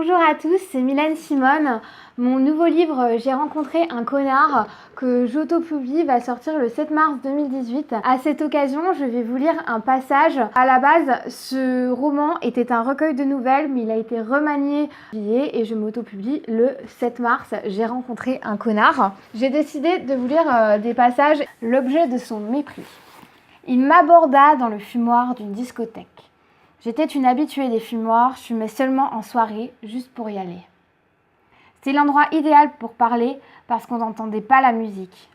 Bonjour à tous, c'est Mylène Simone. Mon nouveau livre J'ai rencontré un connard que j'auto-publie va sortir le 7 mars 2018. À cette occasion, je vais vous lire un passage. À la base, ce roman était un recueil de nouvelles, mais il a été remanié et je m'auto-publie le 7 mars. J'ai rencontré un connard. J'ai décidé de vous lire des passages. L'objet de son mépris. Il m'aborda dans le fumoir d'une discothèque. J'étais une habituée des fumoirs, je fumais seulement en soirée, juste pour y aller. C'était l'endroit idéal pour parler parce qu'on n'entendait pas la musique.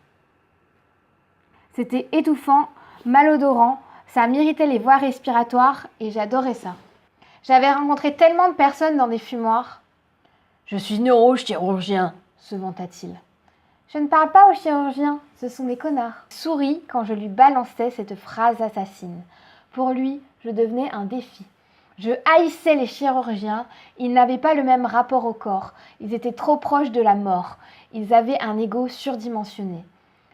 C'était étouffant, malodorant, ça m'irritait les voies respiratoires et j'adorais ça. J'avais rencontré tellement de personnes dans des fumoirs. « Je suis neurochirurgien », se vanta-t-il. « Je ne parle pas aux chirurgiens, ce sont des connards. » Il sourit quand je lui balançais cette phrase assassine. Pour lui, je devenais un défi. Je haïssais les chirurgiens, ils n'avaient pas le même rapport au corps, ils étaient trop proches de la mort, ils avaient un ego surdimensionné.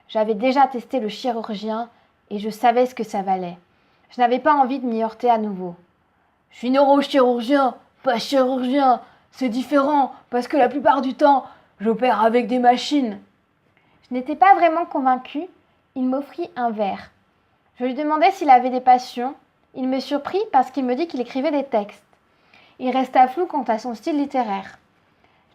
J'avais déjà testé le chirurgien et je savais ce que ça valait. Je n'avais pas envie de m'y heurter à nouveau. Je suis neurochirurgien, pas chirurgien, c'est différent parce que la plupart du temps, j'opère avec des machines. Je n'étais pas vraiment convaincue, il m'offrit un verre. Je lui demandais s'il avait des passions. Il me surprit parce qu'il me dit qu'il écrivait des textes. Il resta flou quant à son style littéraire.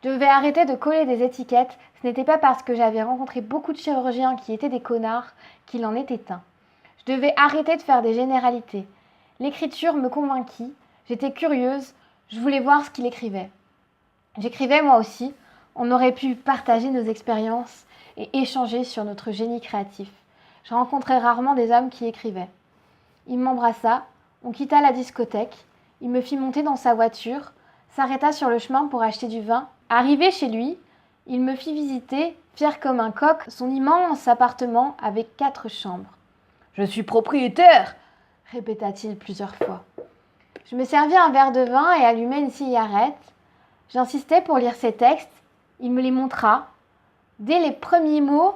Je devais arrêter de coller des étiquettes. Ce n'était pas parce que j'avais rencontré beaucoup de chirurgiens qui étaient des connards qu'il en était un. Je devais arrêter de faire des généralités. L'écriture me convainquit. J'étais curieuse. Je voulais voir ce qu'il écrivait. J'écrivais moi aussi. On aurait pu partager nos expériences et échanger sur notre génie créatif. Je rencontrais rarement des hommes qui écrivaient. Il m'embrassa, on quitta la discothèque, il me fit monter dans sa voiture, s'arrêta sur le chemin pour acheter du vin. Arrivé chez lui, il me fit visiter, fier comme un coq, son immense appartement avec 4 chambres. « Je suis propriétaire !» répéta-t-il plusieurs fois. Je me servis un verre de vin et allumai une cigarette. J'insistais pour lire ses textes, il me les montra. Dès les premiers mots,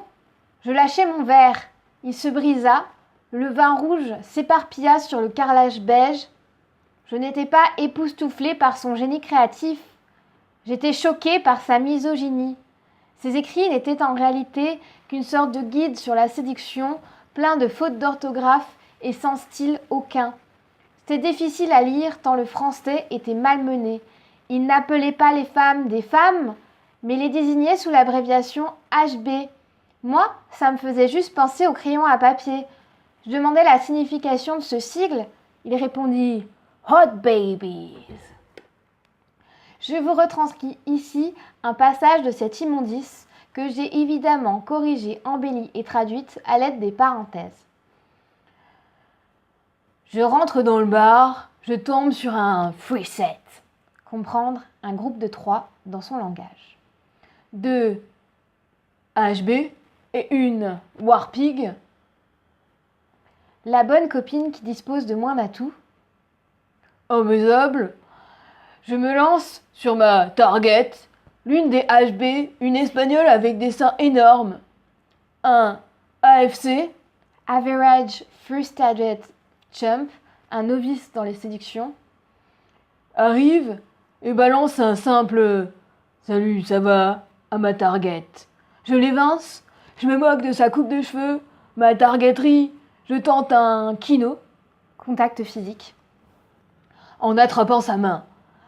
je lâchai mon verre. Il se brisa, le vin rouge s'éparpilla sur le carrelage beige. Je n'étais pas époustouflée par son génie créatif. J'étais choquée par sa misogynie. Ses écrits n'étaient en réalité qu'une sorte de guide sur la séduction, plein de fautes d'orthographe et sans style aucun. C'était difficile à lire tant le français était malmené. Il n'appelait pas les femmes des femmes, mais les désignait sous l'abréviation HB. Moi, ça me faisait juste penser au crayon à papier. Je demandais la signification de ce sigle. Il répondit « Hot Babies ». Je vous retranscris ici un passage de cette immondice que j'ai évidemment corrigée, embellie et traduite à l'aide des parenthèses. Je rentre dans le bar, je tombe sur un free set. Comprendre un groupe de 3 dans son langage. 2 HB et une Warpig. La bonne copine qui dispose de moins d'atouts. Imbaisable. Je me lance sur ma target, l'une des HB, une espagnole avec des seins énormes. Un AFC, Average Frustrated Chump, un novice dans les séductions. Arrive et balance un simple « Salut, ça va ?» à ma target. Je l'évince. Je me moque de sa coupe de cheveux, ma targetterie, je tente un kino, contact physique, en attrapant sa main.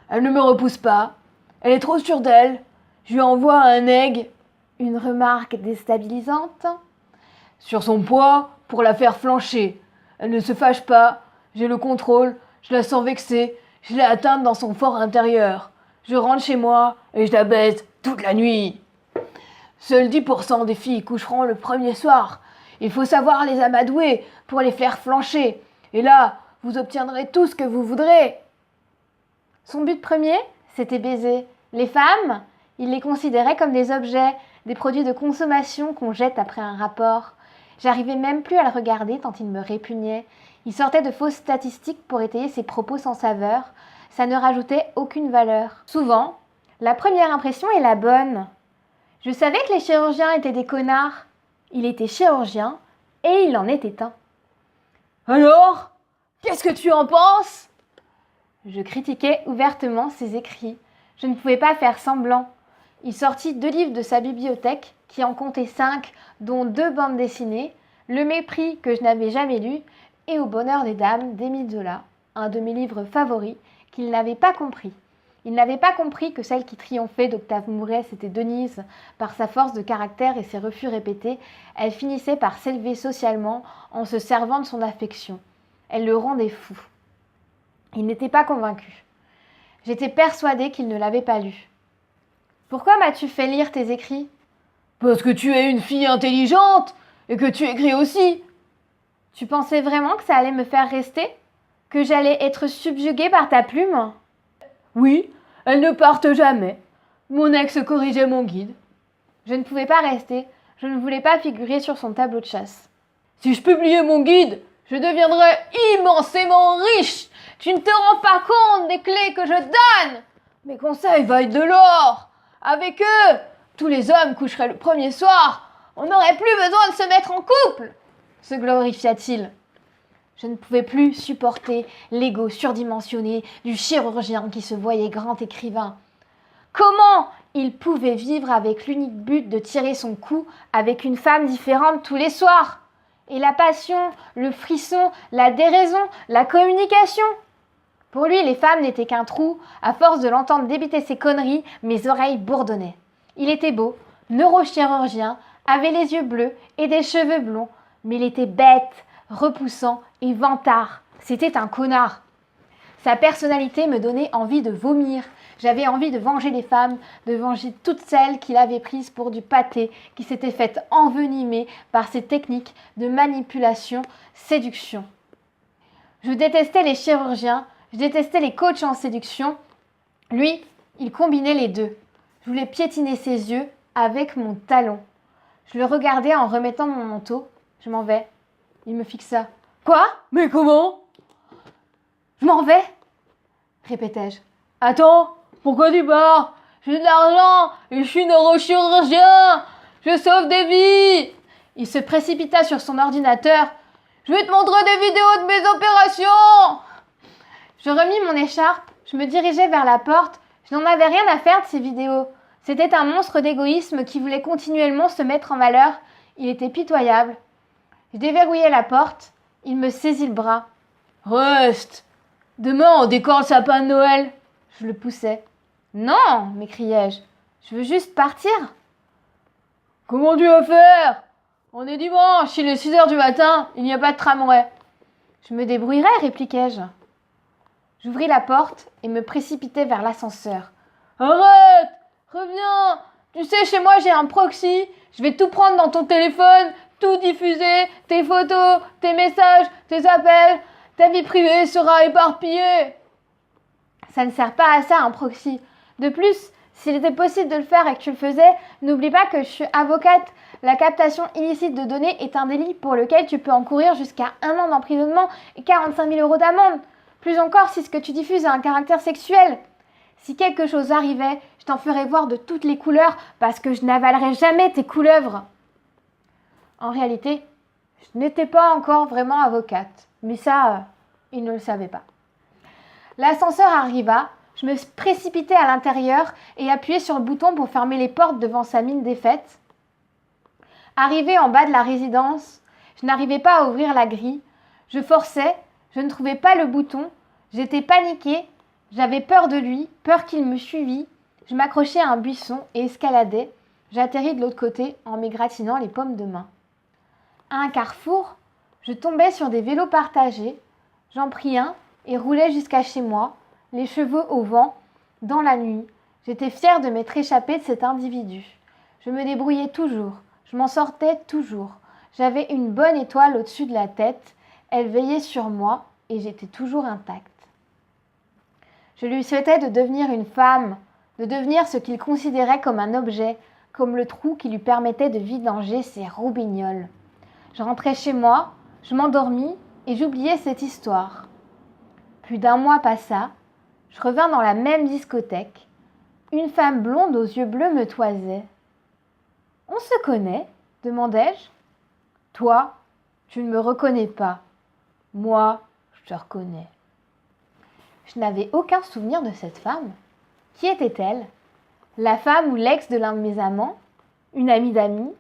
Elle ne me repousse pas, elle est trop sûre d'elle, je lui envoie un egg, une remarque déstabilisante, sur son poids pour la faire flancher. Elle ne se fâche pas, j'ai le contrôle, je la sens vexée, je l'ai atteinte dans son fort intérieur. Je rentre chez moi et je la baise toute la nuit. Seuls 10% des filles coucheront le premier soir. Il faut savoir les amadouer pour les faire flancher. Et là, vous obtiendrez tout ce que vous voudrez. Son but premier, c'était baiser. Les femmes, il les considérait comme des objets, des produits de consommation qu'on jette après un rapport. J'arrivais même plus à le regarder tant il me répugnait. Il sortait de fausses statistiques pour étayer ses propos sans saveur. Ça ne rajoutait aucune valeur. Souvent, la première impression est la bonne. Je savais que les chirurgiens étaient des connards. Il était chirurgien et il en était un. Alors, qu'est-ce que tu en penses ? Je critiquais ouvertement ses écrits. Je ne pouvais pas faire semblant. Il sortit 2 livres de sa bibliothèque, qui en comptait 5, dont 2 bandes dessinées, Le Mépris que je n'avais jamais lu, et Au bonheur des dames d'Émile Zola, un de mes livres favoris, qu'il n'avait pas compris. Il n'avait pas compris que celle qui triomphait d'Octave Mouret, c'était Denise. Par sa force de caractère et ses refus répétés, elle finissait par s'élever socialement en se servant de son affection. Elle le rendait fou. Il n'était pas convaincu. J'étais persuadée qu'il ne l'avait pas lu. « Pourquoi m'as-tu fait lire tes écrits ?»« Parce que tu es une fille intelligente et que tu écris aussi. »« Tu pensais vraiment que ça allait me faire rester ? Que j'allais être subjuguée par ta plume ? » ?»« Oui, elles ne partent jamais. Mon ex corrigeait mon guide. » Je ne pouvais pas rester. Je ne voulais pas figurer sur son tableau de chasse. « Si je publiais mon guide, je deviendrais immensément riche. Tu ne te rends pas compte des clés que je donne. Mes conseils valent de l'or. Avec eux, tous les hommes coucheraient le premier soir. On n'aurait plus besoin de se mettre en couple. » se glorifia-t-il. Je ne pouvais plus supporter l'ego surdimensionné du chirurgien qui se voyait grand écrivain. Comment il pouvait vivre avec l'unique but de tirer son coup avec une femme différente tous les soirs? Et la passion, le frisson, la déraison, la communication? Pour lui, les femmes n'étaient qu'un trou. À force de l'entendre débiter ses conneries, mes oreilles bourdonnaient. Il était beau, neurochirurgien, avait les yeux bleus et des cheveux blonds, mais il était bête, repoussant et vantard. C'était un connard. Sa personnalité me donnait envie de vomir. J'avais envie de venger les femmes, de venger toutes celles qu'il avait prises pour du pâté, qui s'étaient faites envenimer par ses techniques de manipulation, séduction. Je détestais les chirurgiens, je détestais les coachs en séduction. Lui, il combinait les deux. Je voulais piétiner ses yeux avec mon talon. Je le regardais en remettant mon manteau. Je m'en vais. Il me fixa. « Quoi ? Mais comment ? » ?»« Je m'en vais, répétai-je. « Attends, pourquoi tu pars ? J'ai de l'argent et je suis neurochirurgien. Je sauve des vies. » Il se précipita sur son ordinateur. « Je vais te montrer des vidéos de mes opérations. » Je remis mon écharpe. Je me dirigeais vers la porte. Je n'en avais rien à faire de ces vidéos. C'était un monstre d'égoïsme qui voulait continuellement se mettre en valeur. Il était pitoyable. Je déverrouillai la porte. Il me saisit le bras. « Reste. Demain, on décore le sapin de Noël. » Je le poussai. « Non, m'écriai-je. Je veux juste partir. »« Comment tu vas faire ? On est dimanche, il est 6h du matin, il n'y a pas de tramway. »« Je me débrouillerai, répliquai-je. J'ouvris la porte et me précipitai vers l'ascenseur. « Arrête ! Reviens ! Tu sais, chez moi, j'ai un proxy. Je vais tout prendre dans ton téléphone, tout diffuser, tes photos, tes messages, tes appels. Ta vie privée sera éparpillée. » Ça ne sert pas à ça, un proxy. De plus, s'il était possible de le faire et que tu le faisais, n'oublie pas que je suis avocate. La captation illicite de données est un délit pour lequel tu peux encourir jusqu'à 1 an d'emprisonnement et 45 000 € d'amende. Plus encore si ce que tu diffuses a un caractère sexuel. Si quelque chose arrivait, je t'en ferais voir de toutes les couleurs parce que je n'avalerai jamais tes couleuvres. En réalité, je n'étais pas encore vraiment avocate, mais ça, il ne le savait pas. L'ascenseur arriva, je me précipitai à l'intérieur et appuyai sur le bouton pour fermer les portes devant sa mine défaite. Arrivé en bas de la résidence, je n'arrivais pas à ouvrir la grille. Je forçais, je ne trouvais pas le bouton. J'étais paniquée, j'avais peur de lui, peur qu'il me suivît. Je m'accrochais à un buisson et escaladais. J'atterris de l'autre côté en m'égratignant les paumes de main. À un carrefour, je tombais sur des vélos partagés. J'en pris un et roulais jusqu'à chez moi, les cheveux au vent, dans la nuit. J'étais fière de m'être échappée de cet individu. Je me débrouillais toujours, je m'en sortais toujours. J'avais une bonne étoile au-dessus de la tête, elle veillait sur moi et j'étais toujours intacte. Je lui souhaitais de devenir une femme, de devenir ce qu'il considérait comme un objet, comme le trou qui lui permettait de vidanger ses roubignoles. Je rentrais chez moi, je m'endormis et j'oubliais cette histoire. Plus d'1 mois passa, je revins dans la même discothèque. Une femme blonde aux yeux bleus me toisait. « On se connaît ?» demandai-je. « Toi, tu ne me reconnais pas. Moi, je te reconnais. » Je n'avais aucun souvenir de cette femme. Qui était-elle? La femme ou l'ex de l'un de mes amants? Une amie d'amis?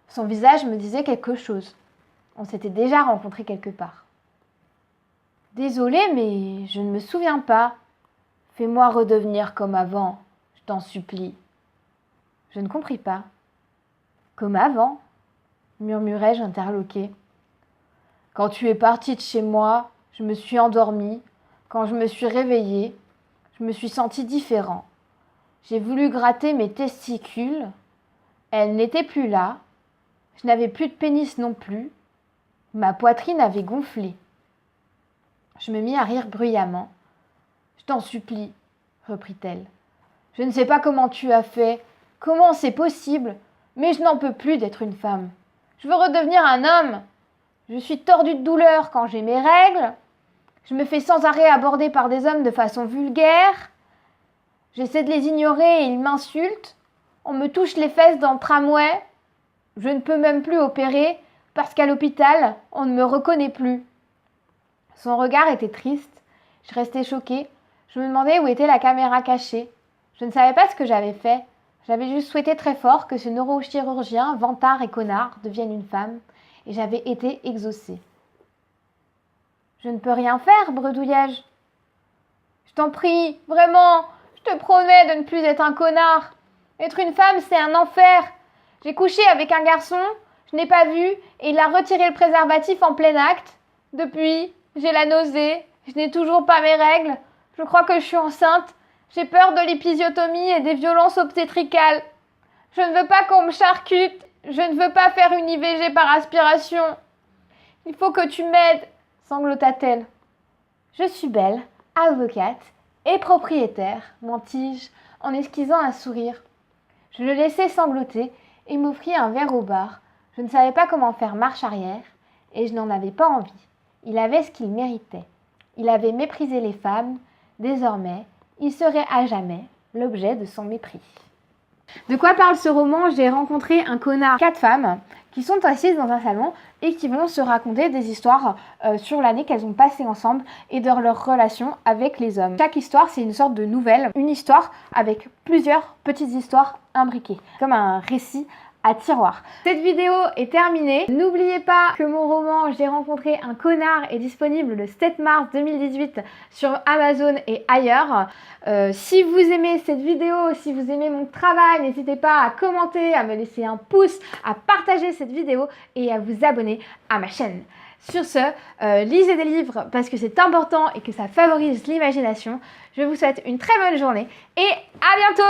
Son visage me disait quelque chose. On s'était déjà rencontrés quelque part. Désolée, mais je ne me souviens pas. Fais-moi redevenir comme avant, je t'en supplie. Je ne compris pas. Comme avant, murmurai-je interloquée. Quand tu es partie de chez moi, je me suis endormie. Quand je me suis réveillée, je me suis sentie différent. J'ai voulu gratter mes testicules. Elles n'étaient plus là. Je n'avais plus de pénis non plus. Ma poitrine avait gonflé. Je me mis à rire bruyamment. Je t'en supplie, reprit-elle. Je ne sais pas comment tu as fait, comment c'est possible, mais je n'en peux plus d'être une femme. Je veux redevenir un homme. Je suis tordue de douleur quand j'ai mes règles. Je me fais sans arrêt aborder par des hommes de façon vulgaire. J'essaie de les ignorer et ils m'insultent. On me touche les fesses dans le tramway. Je ne peux même plus opérer parce qu'à l'hôpital, on ne me reconnaît plus. Son regard était triste. Je restais choquée. Je me demandais où était la caméra cachée. Je ne savais pas ce que j'avais fait. J'avais juste souhaité très fort que ce neurochirurgien, vantard et connard, devienne une femme. Et j'avais été exaucée. Je ne peux rien faire, bredouillai-je. Je t'en prie, vraiment, je te promets de ne plus être un connard. Être une femme, c'est un enfer. J'ai couché avec un garçon, je n'ai pas vu, et il a retiré le préservatif en plein acte. Depuis, j'ai la nausée, je n'ai toujours pas mes règles. Je crois que je suis enceinte. J'ai peur de l'épisiotomie et des violences obstétricales. Je ne veux pas qu'on me charcute. Je ne veux pas faire une IVG par aspiration. Il faut que tu m'aides, sanglota-t-elle. Je suis belle, avocate et propriétaire, mentis-je en esquissant un sourire. Je le laissai sangloter et m'offrit un verre au bar. Je ne savais pas comment faire marche arrière et je n'en avais pas envie. Il avait ce qu'il méritait. Il avait méprisé les femmes. Désormais, il serait à jamais l'objet de son mépris. De quoi parle ce roman? J'ai rencontré un connard, 4 femmes qui sont assises dans un salon et qui vont se raconter des histoires sur l'année qu'elles ont passée ensemble et de leur relation avec les hommes. Chaque histoire, c'est une sorte de nouvelle, une histoire avec plusieurs petites histoires imbriquées, comme un récit à tiroir. Cette vidéo est terminée. N'oubliez pas que mon roman J'ai rencontré un connard est disponible le 7 mars 2018 sur Amazon et ailleurs. Si vous aimez cette vidéo, si vous aimez mon travail, n'hésitez pas à commenter, à me laisser un pouce, à partager cette vidéo et à vous abonner à ma chaîne. Sur ce, lisez des livres parce que c'est important et que ça favorise l'imagination. Je vous souhaite une très bonne journée et à bientôt!